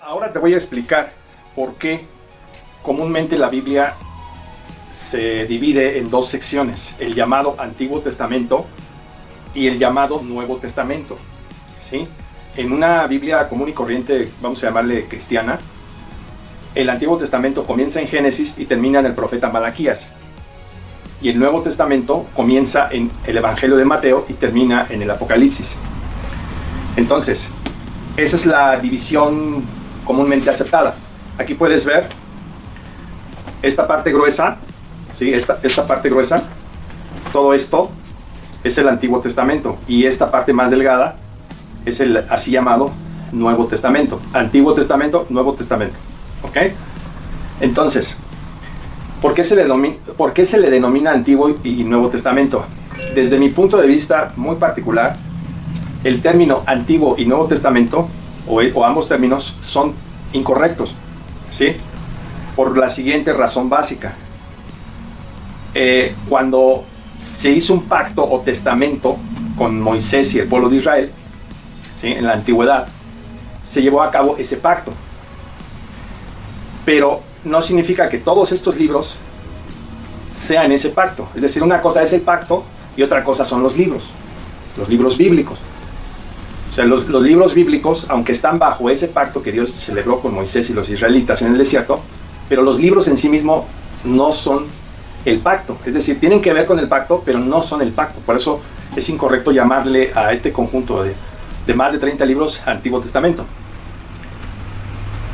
Ahora te voy a explicar por qué comúnmente la Biblia se divide en dos secciones, el llamado Antiguo Testamento y el llamado Nuevo Testamento, ¿sí? En una Biblia común y corriente, vamos a llamarle cristiana, el Antiguo Testamento comienza en Génesis y termina en el profeta Malaquías. Y el Nuevo Testamento comienza en el Evangelio de Mateo y termina en el Apocalipsis. Entonces, esa es la división comúnmente aceptada. Aquí puedes ver esta parte gruesa, ¿sí? Esta parte gruesa, todo esto es el Antiguo Testamento, y esta parte más delgada es el así llamado Nuevo Testamento. Antiguo Testamento, Nuevo Testamento, ¿ok? Entonces, ¿por qué se le denomina Antiguo y Nuevo Testamento? Desde mi punto de vista muy particular, el término Antiguo y Nuevo Testamento, o ambos términos, son incorrectos, ¿sí? Por la siguiente razón básica. Cuando se hizo un pacto o testamento con Moisés y el pueblo de Israel, ¿sí? En la antigüedad, se llevó a cabo ese pacto. Pero no significa que todos estos libros sean ese pacto. Es decir, una cosa es el pacto y otra cosa son los libros bíblicos. O sea, los libros bíblicos, aunque están bajo ese pacto que Dios celebró con Moisés y los israelitas en el desierto, pero los libros en sí mismos no son el pacto. Es decir, tienen que ver con el pacto, pero no son el pacto. Por eso es incorrecto llamarle a este conjunto de más de 30 libros Antiguo Testamento.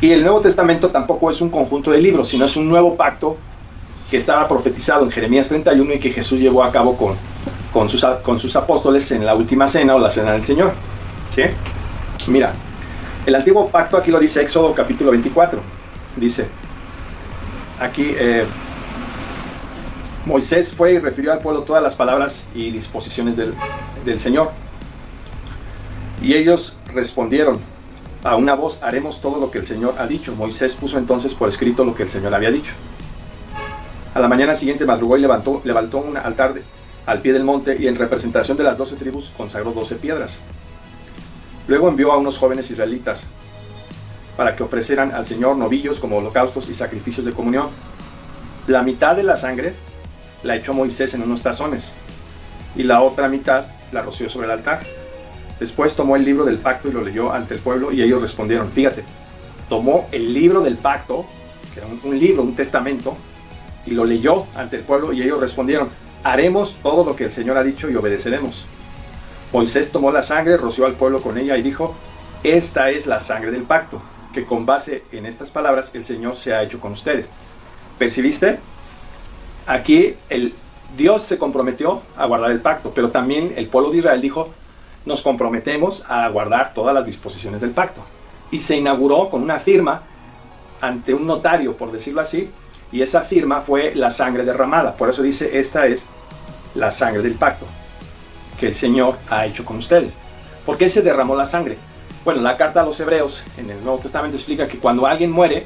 Y el Nuevo Testamento tampoco es un conjunto de libros, sino es un nuevo pacto que estaba profetizado en Jeremías 31 y que Jesús llevó a cabo con sus apóstoles en la última cena o la cena del Señor, ¿sí? Mira, el antiguo pacto aquí lo dice Éxodo capítulo 24. Dice, aquí Moisés fue y refirió al pueblo todas las palabras y disposiciones del Señor. Y ellos respondieron a una voz, haremos todo lo que el Señor ha dicho. Moisés puso entonces por escrito lo que el Señor había dicho. A la mañana siguiente madrugó y levantó un altar al pie del monte, y en representación de las 12 tribus consagró 12 piedras. Luego envió a unos jóvenes israelitas para que ofrecieran al Señor novillos como holocaustos y sacrificios de comunión. La mitad de la sangre la echó Moisés en unos tazones, y la otra mitad la roció sobre el altar. Después tomó el libro del pacto y lo leyó ante el pueblo, y ellos respondieron, fíjate, tomó el libro del pacto, que era un libro, un testamento, y lo leyó ante el pueblo, y ellos respondieron, haremos todo lo que el Señor ha dicho y obedeceremos. Moisés tomó la sangre, roció al pueblo con ella y dijo, esta es la sangre del pacto, que con base en estas palabras el Señor se ha hecho con ustedes. ¿Percibiste? Aquí Dios se comprometió a guardar el pacto, pero también el pueblo de Israel dijo, nos comprometemos a guardar todas las disposiciones del pacto. Y se inauguró con una firma ante un notario, por decirlo así, y esa firma fue la sangre derramada. Por eso dice, esta es la sangre del pacto que el Señor ha hecho con ustedes. ¿Por qué se derramó la sangre? Bueno, la carta a los Hebreos en el Nuevo Testamento explica que cuando alguien muere,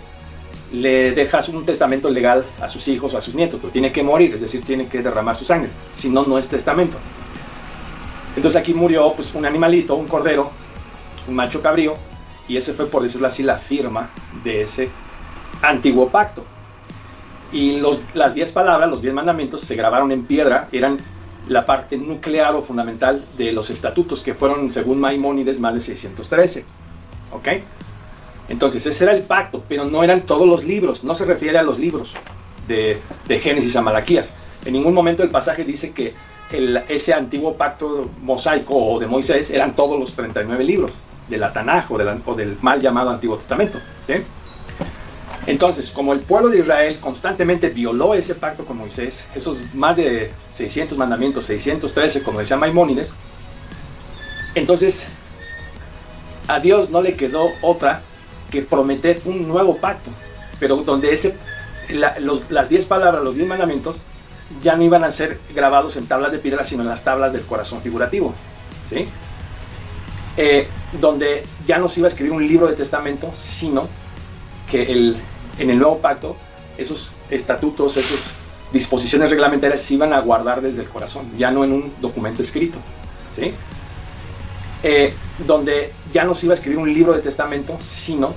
le dejas un testamento legal a sus hijos o a sus nietos, pero tiene que morir, es decir, tiene que derramar su sangre, si no, no es testamento. Entonces aquí murió pues, un animalito, un cordero, un macho cabrío, y ese fue, por decirlo así, la firma de ese antiguo pacto. Y las 10 palabras, los 10 mandamientos se grabaron en piedra, eran la parte nuclear o fundamental de los estatutos, que fueron, según Maimónides, más de 613. ¿Ok? Entonces, ese era el pacto, pero no eran todos los libros, no se refiere a los libros de Génesis a Malaquías. En ningún momento el pasaje dice que ese antiguo pacto mosaico o de Moisés eran todos los 39 libros de la Tanaj o del mal llamado Antiguo Testamento, ¿sí? Entonces, como el pueblo de Israel constantemente violó ese pacto con Moisés, esos más de 600 mandamientos, 613, como decía Maimónides, entonces a Dios no le quedó otra que prometer un nuevo pacto, pero donde las 10 palabras, los 10 mandamientos, ya no iban a ser grabados en tablas de piedra, sino en las tablas del corazón figurativo, ¿sí? Donde ya no se iba a escribir un libro de testamento, sino que en el nuevo pacto esos estatutos, esas disposiciones reglamentarias se iban a guardar desde el corazón, ya no en un documento escrito, ¿sí? Donde ya no se iba a escribir un libro de testamento, sino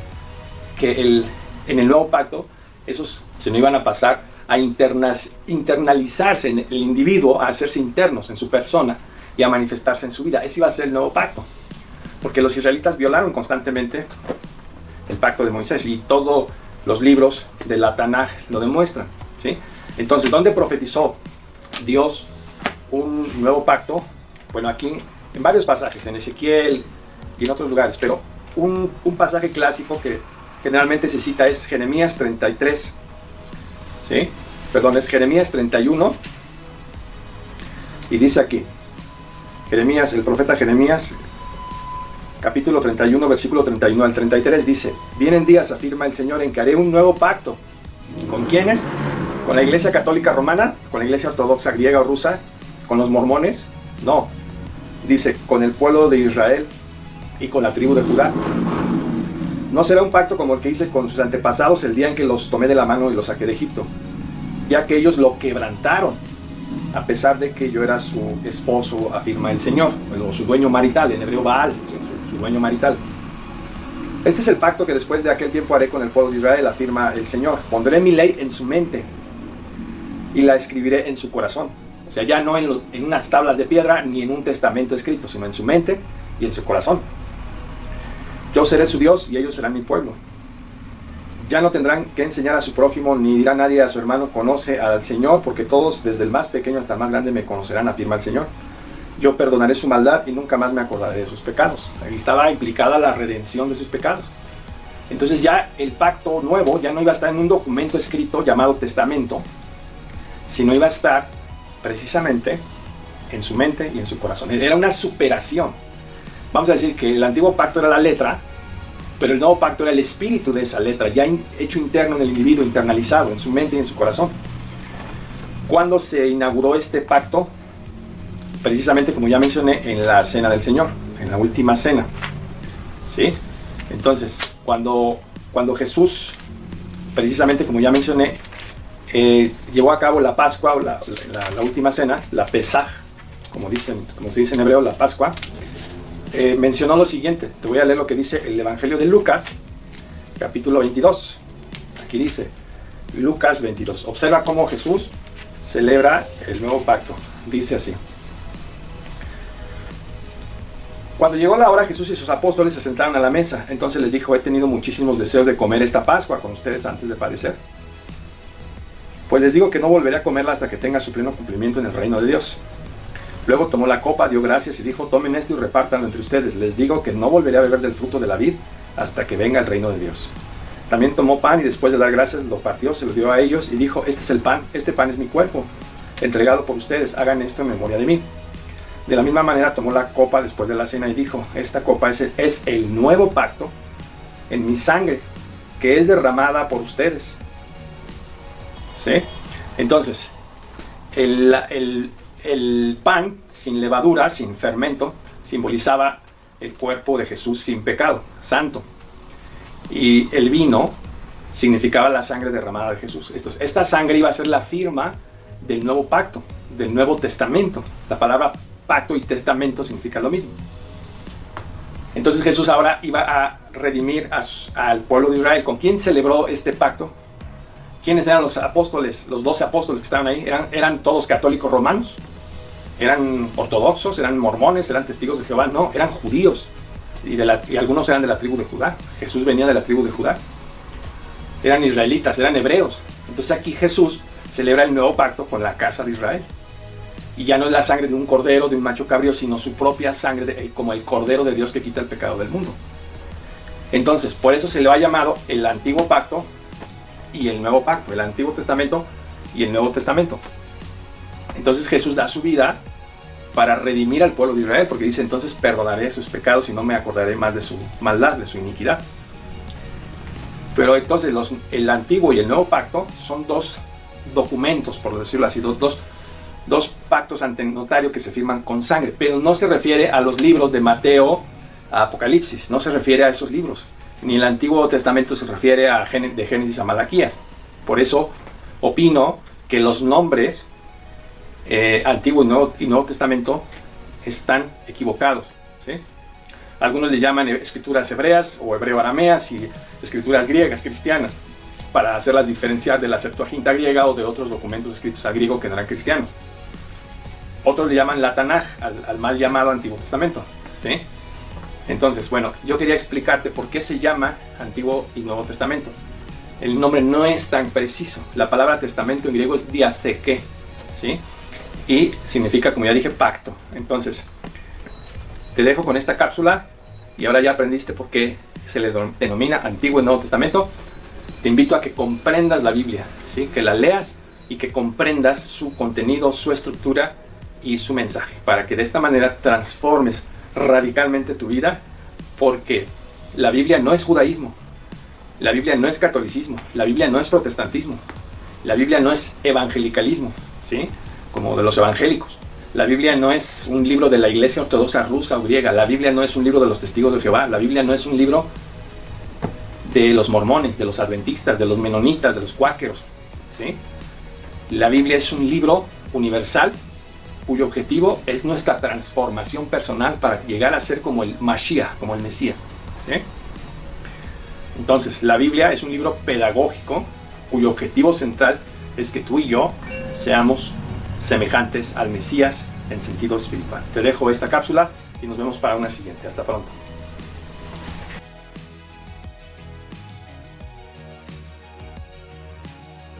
que en el nuevo pacto esos se no iban a pasar a internalizarse en el individuo, a hacerse internos en su persona y a manifestarse en su vida. Ese iba a ser el nuevo pacto, porque los israelitas violaron constantemente el pacto de Moisés y todos los libros de la Tanaj lo demuestran, ¿sí? Entonces, ¿dónde profetizó Dios un nuevo pacto? Bueno, aquí en varios pasajes, en Ezequiel y en otros lugares, pero un pasaje clásico que generalmente se cita es Jeremías 33, ¿sí? Perdón, es Jeremías 31, y dice aquí, Jeremías, el profeta Jeremías, capítulo 31, versículo 31 al 33, dice: vienen días, afirma el Señor, en que haré un nuevo pacto. ¿Con quiénes? ¿Con la Iglesia Católica Romana? ¿Con la Iglesia Ortodoxa griega o rusa? ¿Con los mormones? No. Dice, con el pueblo de Israel y con la tribu de Judá. No será un pacto como el que hice con sus antepasados el día en que los tomé de la mano y los saqué de Egipto, ya que ellos lo quebrantaron, a pesar de que yo era su esposo, afirma el Señor, o su dueño marital, en hebreo Baal, su dueño marital. Este es el pacto que después de aquel tiempo haré con el pueblo de Israel, afirma el Señor. Pondré mi ley en su mente y la escribiré en su corazón. O sea, ya no en unas tablas de piedra ni en un testamento escrito, sino en su mente y en su corazón. Yo seré su Dios y ellos serán mi pueblo. Ya no tendrán que enseñar a su prójimo, ni dirá nadie a su hermano, conoce al Señor, porque todos, desde el más pequeño hasta el más grande, me conocerán, afirma el Señor. Yo perdonaré su maldad y nunca más me acordaré de sus pecados. Ahí estaba implicada la redención de sus pecados. Entonces ya el pacto nuevo ya no iba a estar en un documento escrito llamado testamento, sino iba a estar precisamente en su mente y en su corazón. Era una superación. Vamos a decir que el antiguo pacto era la letra, pero el nuevo pacto era el espíritu de esa letra, ya hecho interno en el individuo, internalizado en su mente y en su corazón. ¿Cuándo se inauguró este pacto? Precisamente, como ya mencioné, en la Cena del Señor, en la última cena, ¿sí? Entonces, cuando Jesús, precisamente como ya mencioné, llevó a cabo la Pascua, o la última cena, la Pesaj, como se dice en hebreo, la Pascua, mencionó lo siguiente. Te voy a leer lo que dice el Evangelio de Lucas, capítulo 22. Aquí dice, Lucas 22. Observa cómo Jesús celebra el nuevo pacto. Dice así: cuando llegó la hora, Jesús y sus apóstoles se sentaron a la mesa. Entonces les dijo: he tenido muchísimos deseos de comer esta Pascua con ustedes antes de padecer. Pues les digo que no volveré a comerla hasta que tenga su pleno cumplimiento en el reino de Dios. Luego tomó la copa, dio gracias y dijo: tomen esto y repártanlo entre ustedes. Les digo que no volveré a beber del fruto de la vid hasta que venga el reino de Dios. También tomó pan y después de dar gracias lo partió, se lo dio a ellos y dijo: este es el pan, este pan es mi cuerpo, entregado por ustedes, hagan esto en memoria de mí. De la misma manera tomó la copa después de la cena y dijo: esta copa es el nuevo pacto en mi sangre, que es derramada por ustedes. ¿Sí? Entonces, el pan sin levadura, sin fermento, simbolizaba el cuerpo de Jesús sin pecado, santo. Y el vino significaba la sangre derramada de Jesús. Esta sangre iba a ser la firma del nuevo pacto, del Nuevo Testamento. La palabra pacto y testamento significa lo mismo. Entonces Jesús ahora iba a redimir al pueblo de Israel. ¿Con quién celebró este pacto? ¿Quiénes eran los apóstoles, los 12 apóstoles que estaban ahí? ¿Eran todos católicos romanos? ¿Eran ortodoxos? ¿Eran mormones? ¿Eran testigos de Jehová? No, eran judíos. Y algunos eran de la tribu de Judá. Jesús venía de la tribu de Judá. Eran israelitas, eran hebreos. Entonces aquí Jesús celebra el nuevo pacto con la casa de Israel. Y ya no es la sangre de un cordero, de un macho cabrío, sino su propia sangre, como el cordero de Dios que quita el pecado del mundo. Entonces, por eso se le ha llamado el antiguo pacto y el nuevo pacto, el Antiguo Testamento y el Nuevo Testamento. Entonces Jesús da su vida para redimir al pueblo de Israel, porque dice: entonces perdonaré sus pecados y no me acordaré más de su maldad, de su iniquidad. Pero entonces el antiguo y el nuevo pacto son dos documentos, por decirlo así, dos pactos ante notario que se firman con sangre, pero no se refiere a los libros de Mateo a Apocalipsis, no se refiere a esos libros, ni el Antiguo Testamento se refiere de Génesis a Malaquías, Por eso opino que los nombres Antiguo y Nuevo Testamento están equivocados, ¿sí? Algunos le llaman escrituras hebreas o hebreo-arameas y escrituras griegas, cristianas, para hacerlas diferenciar de la Septuaginta griega o de otros documentos escritos al griego que no eran cristianos. Otros le llaman la Tanaj al mal llamado Antiguo Testamento, ¿sí? Entonces, bueno, yo quería explicarte por qué se llama Antiguo y Nuevo Testamento. El nombre no es tan preciso. La palabra testamento en griego es diatheke, ¿sí? Y significa, como ya dije, pacto. Entonces, te dejo con esta cápsula y ahora ya aprendiste por qué se le denomina Antiguo y Nuevo Testamento. Te invito a que comprendas la Biblia, ¿sí? Que la leas y que comprendas su contenido, su estructura y su mensaje, para que de esta manera transformes radicalmente tu vida, porque la Biblia no es judaísmo, la Biblia no es catolicismo, la Biblia no es protestantismo, la Biblia no es evangelicalismo, ¿sí? Como de los evangélicos. La Biblia no es un libro de la iglesia ortodoxa rusa o griega, la Biblia no es un libro de los testigos de Jehová, la Biblia no es un libro de los mormones, de los adventistas, de los menonitas, de los cuáqueros, ¿sí? La Biblia es un libro universal cuyo objetivo es nuestra transformación personal para llegar a ser como el Mashiach, como el Mesías, ¿sí? Entonces, la Biblia es un libro pedagógico cuyo objetivo central es que tú y yo seamos semejantes al Mesías en sentido espiritual. Te dejo esta cápsula y nos vemos para una siguiente. Hasta pronto.